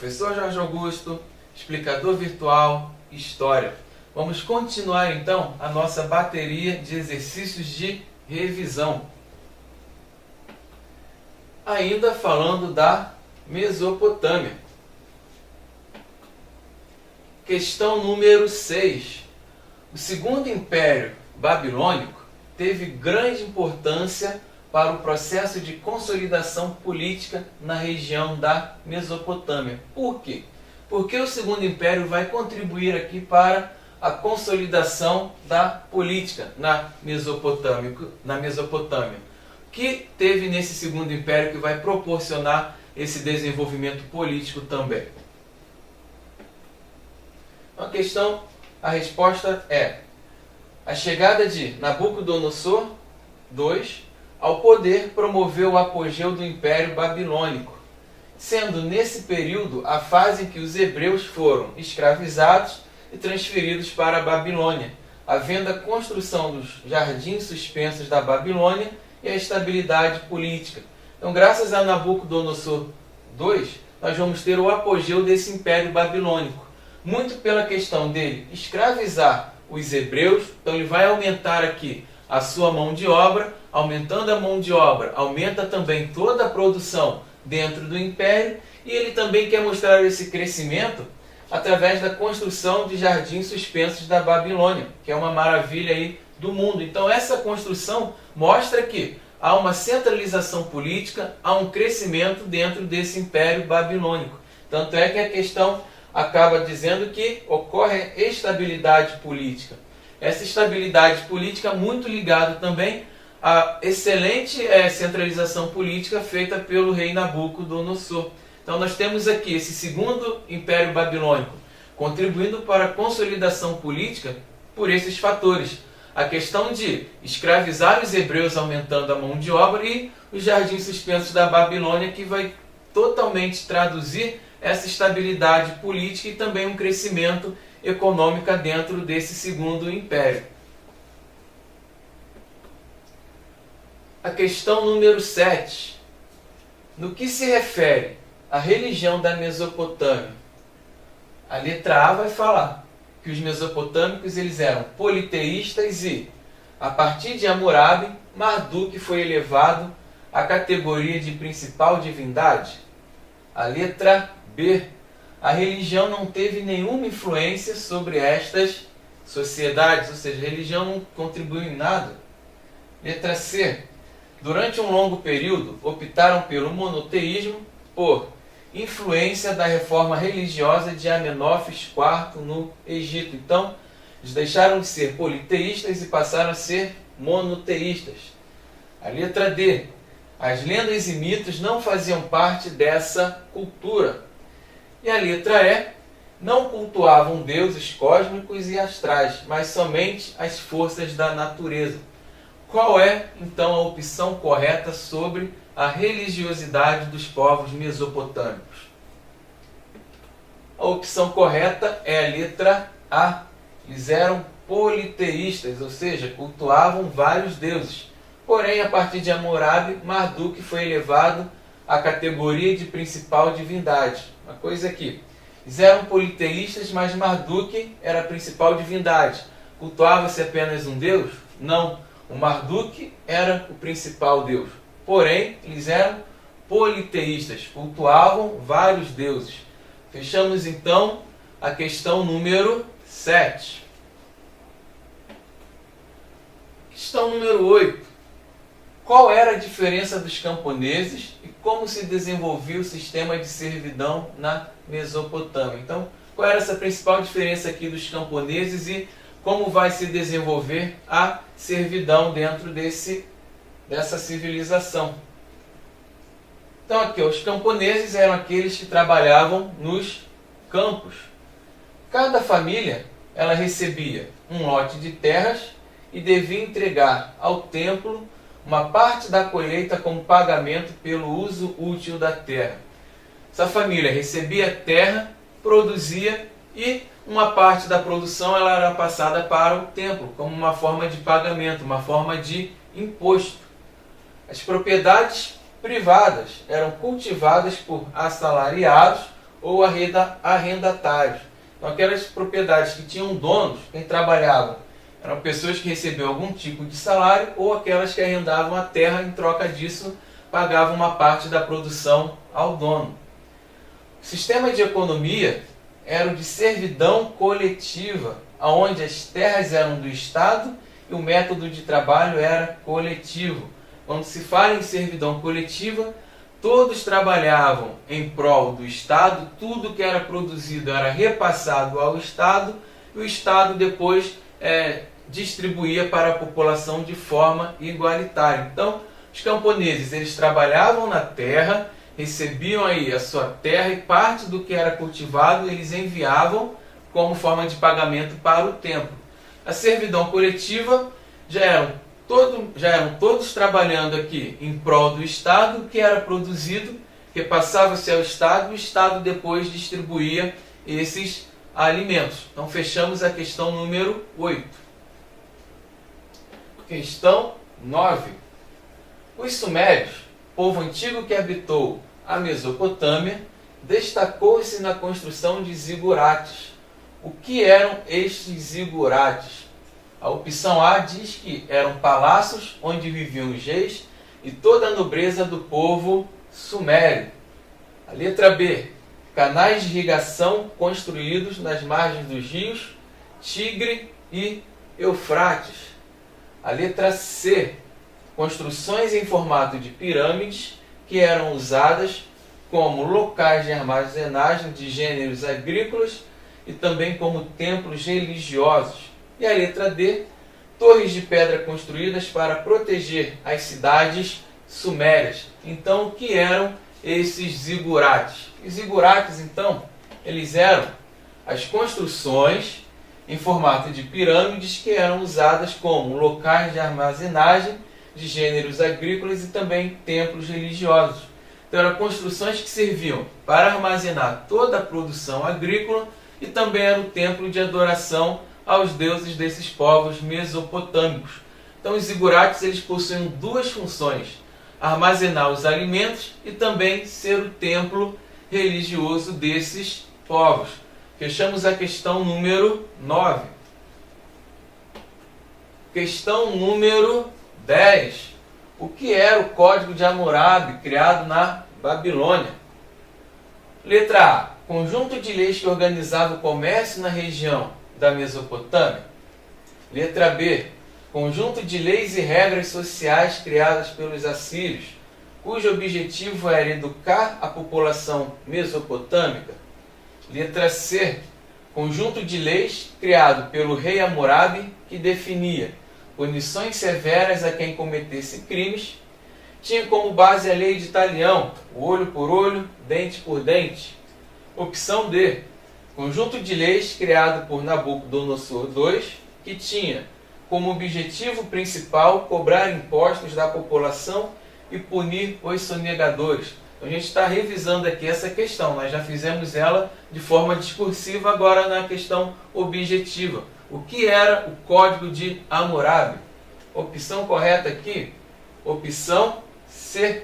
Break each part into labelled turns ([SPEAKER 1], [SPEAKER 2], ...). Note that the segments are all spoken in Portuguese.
[SPEAKER 1] Professor Jorge Augusto, explicador virtual, História. Vamos continuar então a nossa bateria de exercícios de revisão. Ainda falando da Mesopotâmia. Questão número 6. O Segundo Império Babilônico teve grande importância para o processo de consolidação política na região da Mesopotâmia. Por quê? Porque o Segundo Império vai contribuir aqui para a consolidação da política na Mesopotâmia. O que teve nesse Segundo Império que vai proporcionar esse desenvolvimento político também? A resposta é a chegada de Nabucodonosor II ao poder promoveu o apogeu do Império Babilônico, sendo nesse período a fase em que os hebreus foram escravizados e transferidos para a Babilônia, havendo a construção dos jardins suspensos da Babilônia e a estabilidade política. Então, graças a Nabucodonosor II, nós vamos ter o apogeu desse Império Babilônico, muito pela questão dele escravizar os hebreus. Então ele vai aumentar aqui a sua mão de obra, aumentando a mão de obra, aumenta também toda a produção dentro do Império, e ele também quer mostrar esse crescimento através da construção de jardins suspensos da Babilônia, que é uma maravilha aí do mundo. Então essa construção mostra que há uma centralização política, há um crescimento dentro desse Império Babilônico. Tanto é que a questão acaba dizendo que ocorre estabilidade política. Essa estabilidade política muito ligada também à excelente centralização política feita pelo rei Nabucodonosor. Então nós temos aqui esse Segundo Império Babilônico contribuindo para a consolidação política por esses fatores. A questão de escravizar os hebreus aumentando a mão de obra e os jardins suspensos da Babilônia, que vai totalmente traduzir essa estabilidade política e também um crescimento econômico dentro desse Segundo Império. A questão número 7. No que se refere à religião da Mesopotâmia? A letra A vai falar que os mesopotâmicos eles eram politeístas e, a partir de Hammurabi, Marduk foi elevado à categoria de principal divindade. A letra B. A religião não teve nenhuma influência sobre estas sociedades, ou seja, a religião não contribuiu em nada. Letra C. Durante um longo período, optaram pelo monoteísmo por influência da reforma religiosa de Amenófis IV no Egito. Então, eles deixaram de ser politeístas e passaram a ser monoteístas. A letra D. As lendas e mitos não faziam parte dessa cultura. E a letra E. Não cultuavam deuses cósmicos e astrais, mas somente as forças da natureza. Qual é, então, a opção correta sobre a religiosidade dos povos mesopotâmicos? A opção correta é a letra A. Eles eram politeístas, ou seja, cultuavam vários deuses. Porém, a partir de Hammurabi, Marduk foi elevado à categoria de principal divindade. Uma coisa aqui, eles eram politeístas, mas Marduk era a principal divindade. Cultuava-se apenas um deus? Não. O Marduk era o principal deus. Porém, eles eram politeístas, cultuavam vários deuses. Fechamos então a questão número 7. Questão número 8. Qual era a diferença dos camponeses e como se desenvolvia o sistema de servidão na Mesopotâmia? Então, qual era essa principal diferença aqui dos camponeses e como vai se desenvolver a servidão dentro dessa civilização? Então aqui, os camponeses eram aqueles que trabalhavam nos campos. Cada família ela recebia um lote de terras e devia entregar ao templo uma parte da colheita como pagamento pelo uso útil da terra. Essa família recebia terra, produzia e uma parte da produção ela era passada para o templo como uma forma de pagamento, uma forma de imposto. As propriedades privadas eram cultivadas por assalariados ou arrendatários. Então, aquelas propriedades que tinham donos, quem trabalhava, eram pessoas que recebiam algum tipo de salário, ou aquelas que arrendavam a terra, em troca disso pagavam uma parte da produção ao dono. O sistema de economia era o de servidão coletiva, onde as terras eram do Estado e o método de trabalho era coletivo. Quando se fala em servidão coletiva, todos trabalhavam em prol do Estado, tudo que era produzido era repassado ao Estado e o Estado depois distribuía para a população de forma igualitária. Então, os camponeses eles trabalhavam na terra, recebiam aí a sua terra e parte do que era cultivado eles enviavam como forma de pagamento para o templo. A servidão coletiva já eram todos trabalhando aqui em prol do Estado, o que era produzido repassava-se ao Estado e o Estado depois distribuía esses alimentos. Então fechamos a questão número 8. Questão 9. Os sumérios, povo antigo que habitou a Mesopotâmia, destacou-se na construção de zigurates. O que eram estes zigurates? A opção A diz que eram palácios onde viviam os reis e toda a nobreza do povo sumério. A letra B, canais de irrigação construídos nas margens dos rios Tigre e Eufrates. A letra C, construções em formato de pirâmides que eram usadas como locais de armazenagem de gêneros agrícolas e também como templos religiosos. E a letra D, torres de pedra construídas para proteger as cidades sumérias. Então, o que eram esses zigurates? Os zigurates, então, eles eram as construções em formato de pirâmides que eram usadas como locais de armazenagem de gêneros agrícolas e também templos religiosos. Então, eram construções que serviam para armazenar toda a produção agrícola e também era o templo de adoração aos deuses desses povos mesopotâmicos. Então, os zigurates eles possuem duas funções: armazenar os alimentos e também ser o templo religioso desses povos. Fechamos a questão número 9. Questão número 10. O que era o Código de Hammurabi criado na Babilônia? Letra A. Conjunto de leis que organizava o comércio na região da Mesopotâmia. Letra B. Conjunto de leis e regras sociais criadas pelos assírios, cujo objetivo era educar a população mesopotâmica. Letra C. Conjunto de leis criado pelo rei Hammurabi que definia punições severas a quem cometesse crimes. Tinha como base a lei de Talião, o olho por olho, dente por dente. Opção D. Conjunto de leis criado por Nabucodonosor II, que tinha como objetivo principal cobrar impostos da população e punir os sonegadores. Então, a gente está revisando aqui essa questão. Nós já fizemos ela de forma discursiva, agora na questão objetiva. O que era o Código de Hammurabi? Opção correta aqui, opção C.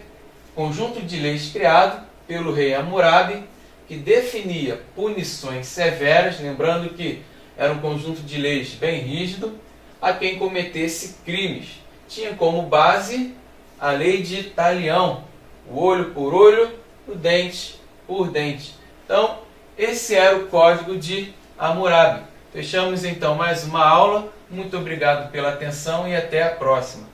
[SPEAKER 1] Conjunto de leis criado pelo rei Hammurabi, que definia punições severas, lembrando que era um conjunto de leis bem rígido, a quem cometesse crimes. Tinha como base a lei de Talião, o olho por olho, o dente por dente. Então, esse era o Código de Hammurabi. Fechamos então mais uma aula. Muito obrigado pela atenção e até a próxima.